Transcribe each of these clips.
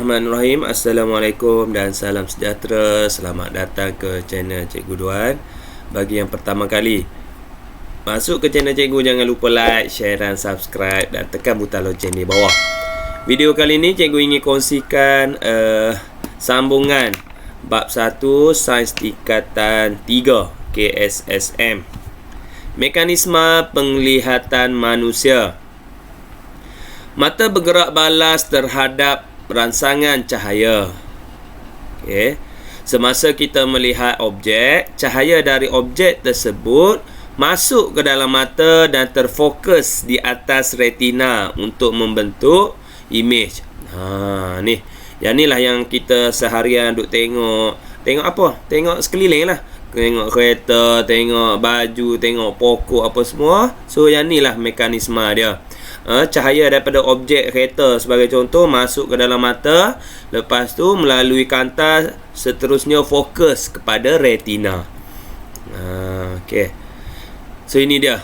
Bismillahirrahmanirrahim. Assalamualaikum dan salam sejahtera. Selamat datang ke channel Cikgu Duan. Bagi yang pertama kali masuk ke channel Cikgu, jangan lupa like, share dan subscribe dan tekan butang loceng di bawah. Video kali ini Cikgu ingin kongsikan sambungan bab 1 Sains Tingkatan 3 KSSM. Mekanisme penglihatan manusia. Mata bergerak balas terhadap rangsangan cahaya. Semasa kita melihat objek, cahaya dari objek tersebut masuk ke dalam mata dan terfokus di atas retina untuk membentuk imej. Ni. Yang inilah yang kita seharian duk tengok. Tengok apa? Tengok sekeliling lah. Tengok kereta, tengok baju, tengok pokok apa semua. So yang inilah mekanisme dia. Cahaya daripada objek kereta sebagai contoh masuk ke dalam mata, lepas tu melalui kantas seterusnya fokus kepada retina. So ini dia.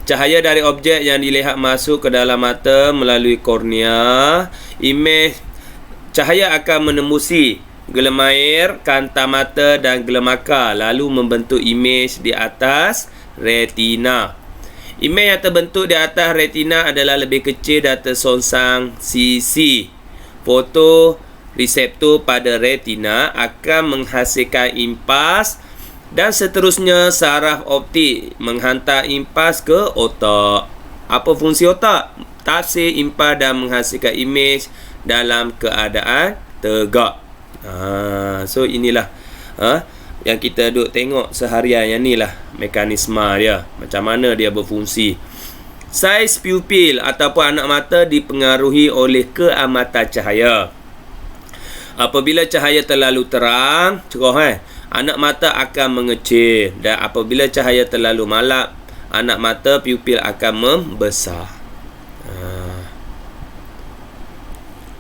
Cahaya dari objek yang dilihat masuk ke dalam mata melalui kornea. Imej cahaya akan menembusi gelem air, kanta mata dan gelem akar, lalu membentuk imej di atas retina. Imej yang terbentuk di atas retina adalah lebih kecil dan tersongsang sisi. Fotoreseptor pada retina akan menghasilkan impas dan seterusnya saraf optik menghantar impas ke otak. Apa fungsi otak? Tafsir impas dan menghasilkan imej dalam keadaan tegak. So inilah yang kita duk tengok seharian. Yang ni lah mekanisme dia, macam mana dia berfungsi. Saiz pupil ataupun anak mata dipengaruhi oleh keamatan cahaya. Apabila cahaya terlalu terang, cerah, anak mata akan mengecil, dan apabila cahaya terlalu malap, anak mata pupil akan membesar.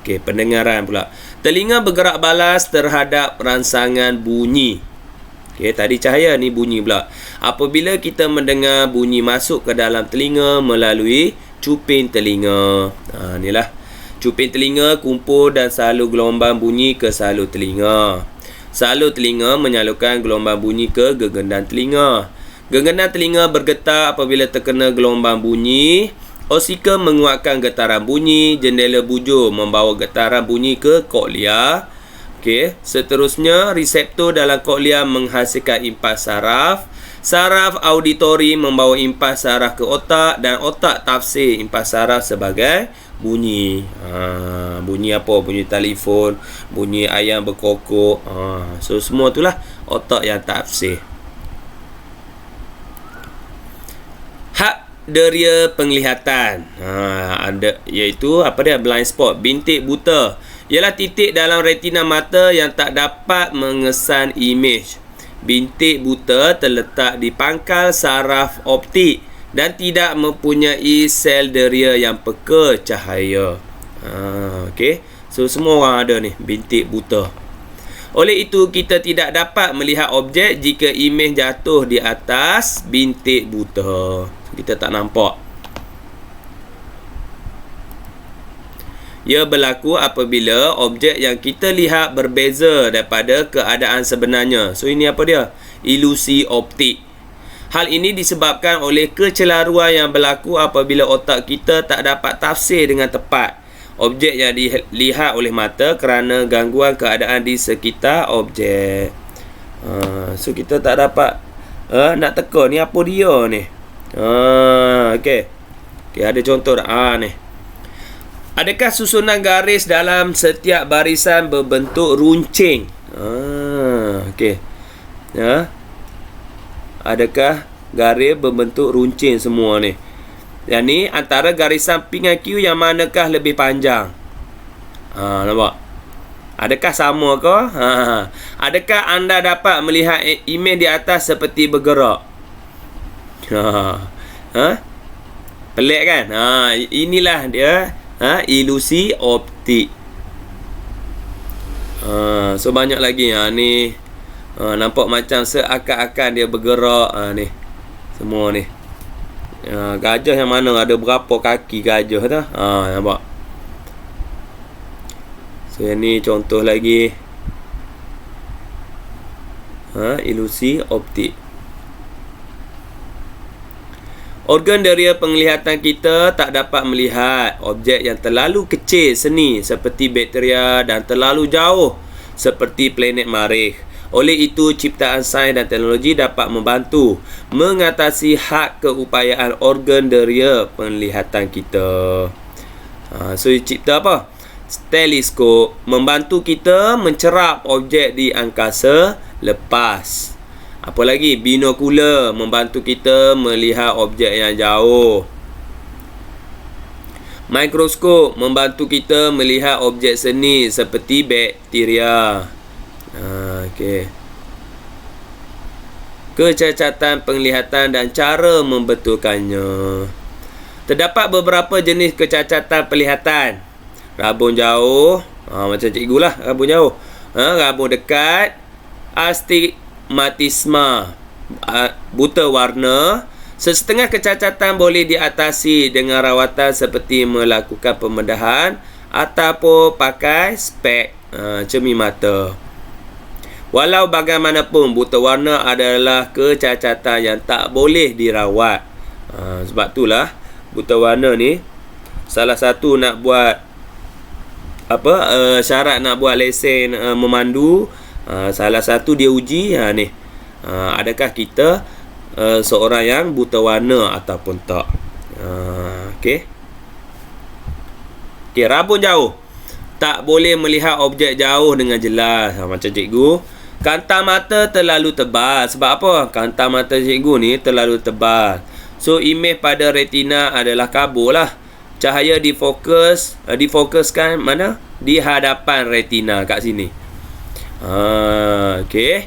Pendengaran pula. Telinga bergerak balas terhadap rangsangan bunyi. Tadi cahaya, ni bunyi pula. Apabila kita mendengar bunyi masuk ke dalam telinga melalui cuping telinga. Inilah. Cuping telinga kumpul dan salur gelombang bunyi ke salur telinga. Salur telinga menyalurkan gelombang bunyi ke gegendang telinga. Gegendang telinga bergetar apabila terkena gelombang bunyi. Osika menguatkan getaran bunyi. Jendela bujur membawa getaran bunyi ke koklea. Seterusnya reseptor dalam koklea menghasilkan impas saraf. Saraf auditori membawa impas saraf ke otak dan otak tafsir impas saraf sebagai bunyi. Bunyi apa? Bunyi telefon, bunyi ayam berkokok. So semua itulah otak yang tafsir. Hak deria penglihatan. Iaitu apa dia? Blind spot, bintik buta. Ialah titik dalam retina mata yang tak dapat mengesan imej. Bintik buta terletak di pangkal saraf optik dan tidak mempunyai sel deria yang peka cahaya. So semua orang ada ni bintik buta. Oleh itu kita tidak dapat melihat objek jika imej jatuh di atas bintik buta. Kita tak nampak. Ia berlaku apabila objek yang kita lihat berbeza daripada keadaan sebenarnya. So ini apa dia? Ilusi optik. Hal ini disebabkan oleh kecelaruan yang berlaku apabila otak kita tak dapat tafsir dengan tepat objek yang dilihat oleh mata kerana gangguan keadaan di sekitar objek. So kita tak dapat nak teka ni apa dia ni. Ada contoh dah. Ni. Adakah susunan garis dalam setiap barisan berbentuk runcing? Adakah garis berbentuk runcing semua ni? Yang ni antara garisan pinggan Q yang manakah lebih panjang? Nampak? Adakah sama ke? Adakah anda dapat melihat imej di atas seperti bergerak? Pelik kan? Inilah dia. Ilusi optik. So banyak lagi. Ni nampak macam seakan-akan dia bergerak. Ni semua ni. Gajah yang mana ada berapa kaki gajah tu? Nampak. So yang ni contoh lagi ilusi optik. Organ deria penglihatan kita tak dapat melihat objek yang terlalu kecil seni seperti bakteria dan terlalu jauh seperti planet Marikh. Oleh itu, ciptaan sains dan teknologi dapat membantu mengatasi had keupayaan organ deria penglihatan kita. So, cipta apa? Teleskop membantu kita mencerap objek di angkasa lepas. Apa lagi? Binokular membantu kita melihat objek yang jauh. Mikroskop membantu kita melihat objek seni seperti bakteria. Okey. Kecacatan penglihatan dan cara membetulkannya. Terdapat beberapa jenis kecacatan penglihatan. Rabun jauh, macam cikgu lah, rabun jauh. Rabun dekat, astigmatisma, buta warna. Setengah kecacatan boleh diatasi dengan rawatan seperti melakukan pembedahan ataupun pakai spek cermin mata. Walau bagaimanapun, buta warna adalah kecacatan yang tak boleh dirawat. Sebab itulah buta warna ni salah satu nak buat syarat nak buat lesen memandu. Salah satu dia uji ni. Adakah kita seorang yang buta warna ataupun tak? Okey, rabun jauh. Tak boleh melihat objek jauh dengan jelas. Macam cikgu, kanta mata terlalu tebal. Sebab apa? Kanta mata cikgu ni terlalu tebal. So, imej pada retina adalah kabur lah. Cahaya difokuskan mana? Di hadapan retina kat sini. Okey.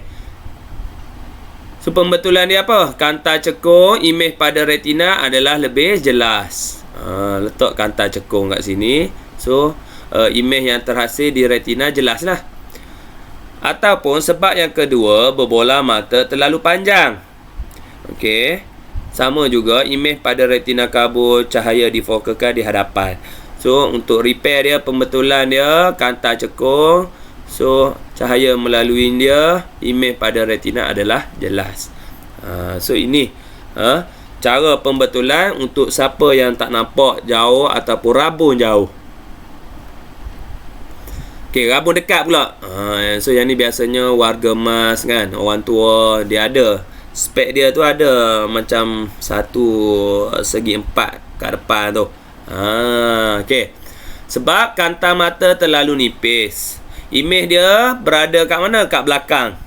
So, pembetulan dia apa? Kanta cekung, imej pada retina adalah lebih jelas. Letak kanta cekung kat sini. So, imej yang terhasil di retina jelas lah. Ataupun sebab yang kedua, berbola mata terlalu panjang. Okey. Sama juga, imej pada retina kabur, cahaya difokuskan di hadapan. So, untuk repair dia, pembetulan dia, kanta cekung. So, cahaya melalui dia, imej pada retina adalah jelas. So, ini cara pembetulan untuk siapa yang tak nampak jauh ataupun rabun jauh. Okey, rabun dekat pula. So, yang ni biasanya warga emas kan, orang tua, dia ada. Spek dia tu ada macam 1/4 kat depan tu. Okey. Sebab kanta mata terlalu nipis. Imej dia berada kat mana? Kat belakang.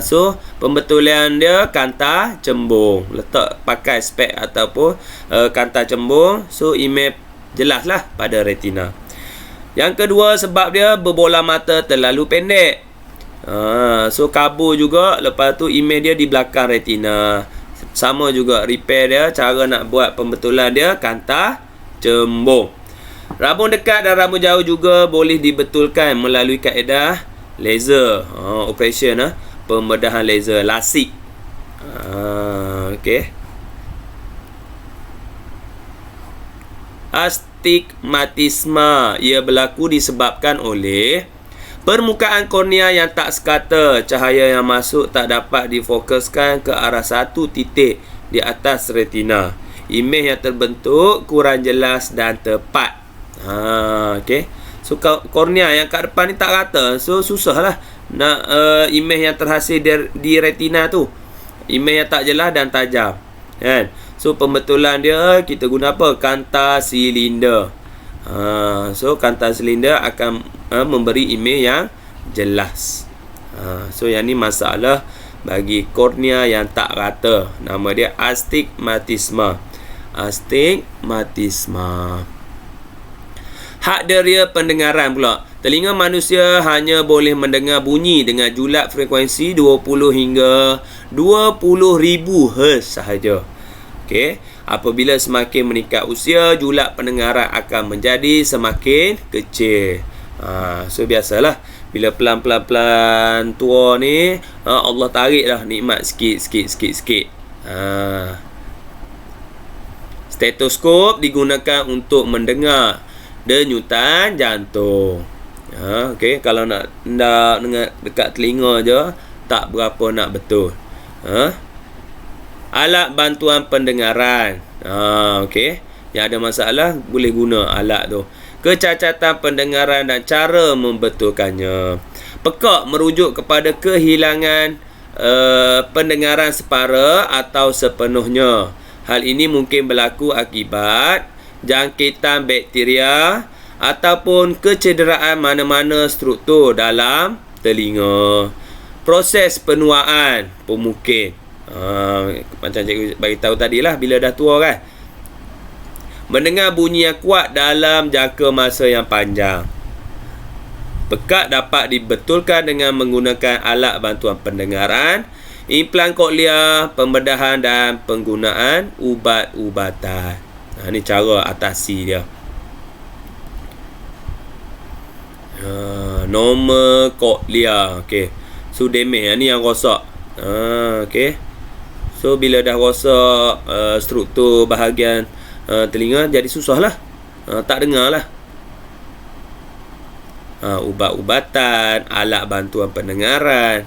So, pembetulan dia kanta cembung. Letak pakai spek ataupun kanta cembung. So, imej jelas lah pada retina. Yang kedua, sebab dia berbola mata terlalu pendek. So, kabur juga. Lepas tu, imej dia di belakang retina. Sama juga repair dia. Cara nak buat pembetulan dia kanta cembung. Rabun dekat dan rabun jauh juga boleh dibetulkan melalui kaedah laser. Operation pembedahan laser, lasik. Okey. Astigmatisma, ia berlaku disebabkan oleh permukaan kornea yang tak sekata. Cahaya yang masuk tak dapat difokuskan ke arah satu titik di atas retina. Imej yang terbentuk kurang jelas dan tepat. Okey. So, kornea yang kat depan ni tak rata. So, susah lah nak imej yang terhasil di retina tu. Imej yang tak jelas dan tajam kan. So, pembetulan dia kita guna apa? Kanta silinder. So, kanta silinder akan memberi imej yang jelas. So, yang ni masalah bagi kornea yang tak rata. Nama dia astigmatisma. Astigmatisma. Had deria pendengaran pula. Telinga manusia hanya boleh mendengar bunyi dengan julat frekuensi 20 hingga 20,000 Hz sahaja. Okey, apabila semakin meningkat usia, julat pendengaran akan menjadi semakin kecil. So, biasalah bila pelan-pelan tua ni, Allah tarik dah nikmat sikit. Stetoskop digunakan untuk mendengar denyutan jantung. Okey, kalau nak dengan dekat telinga je tak berapa nak betul. Alat bantuan pendengaran. Okey. Yang ada masalah boleh guna alat tu. Kecacatan pendengaran dan cara membetulkannya. Pekak merujuk kepada kehilangan pendengaran separa atau sepenuhnya. Hal ini mungkin berlaku akibat jangkitan bakteria ataupun kecederaan mana-mana struktur dalam telinga. Proses penuaan pun mungkin. Macam cikgu bagi tahu tadilah, bila dah tua kan. Mendengar bunyi yang kuat dalam jangka masa yang panjang. Pekak dapat dibetulkan dengan menggunakan alat bantuan pendengaran, implan koklia, pembedahan dan penggunaan ubat-ubatan. Ini cara atasi dia. Normal koklia. Okey. So damage ni yang rosak. Okey. So bila dah rosak struktur bahagian telinga, jadi susah lah. Tak dengar lah. Ubat-ubatan, alat bantuan pendengaran.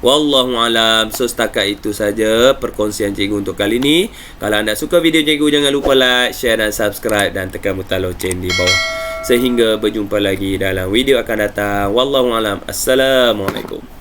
Wallahualam. So setakat itu saja perkongsian cikgu untuk kali ini. Kalau anda suka video cikgu, jangan lupa like, share dan subscribe dan tekan butang loceng di bawah. Sehingga berjumpa lagi dalam video akan datang. Wallahualam. Assalamualaikum.